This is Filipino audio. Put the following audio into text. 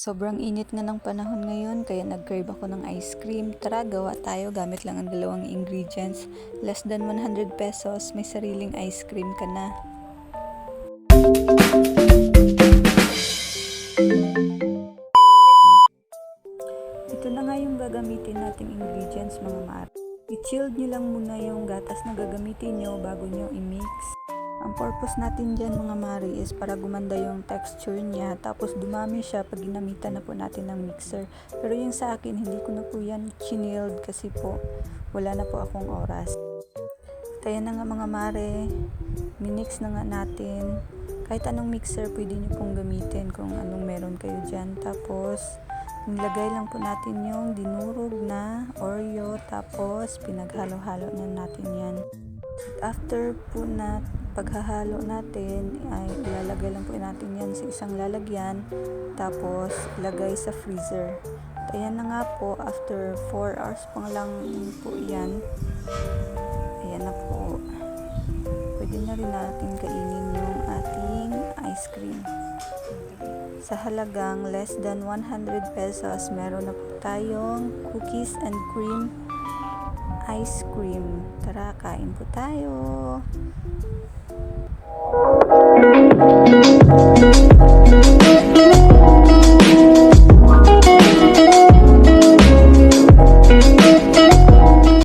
Sobrang init nga ng panahon ngayon kaya nag-crave ako ng ice cream. Tara, gawa tayo gamit lang ang dalawang ingredients. Less than 100 pesos, may sariling ice cream ka na. Ito na nga yung gagamitin nating ingredients mga mar. I-chilled nyo lang muna yung gatas na gagamitin nyo bago nyo i-mix. Ang purpose natin dyan mga mari is para gumanda yung texture niya tapos dumami siya pag ginamitan na po natin ng mixer. Pero yung sa akin hindi ko na po yan chinilled kasi po wala na po akong oras. Kaya na nga mga mare, minix na nga natin. Kahit anong mixer pwede nyo pong gamitin kung anong meron kayo dyan. Tapos nilagay lang po natin yung dinurog na Oreo tapos pinaghalo-halo na natin yan. After po na paghahalo natin ay ilalagay lang po natin yan sa isang lalagyan tapos ilagay sa freezer. At ayan na nga po, after 4 hours pang lang po yan. Ayan na po. Pwede na rin natin kainin yung ating ice cream. Sa halagang less than 100 pesos, meron na po tayong cookies and cream ice cream. Tara, kain po tayo.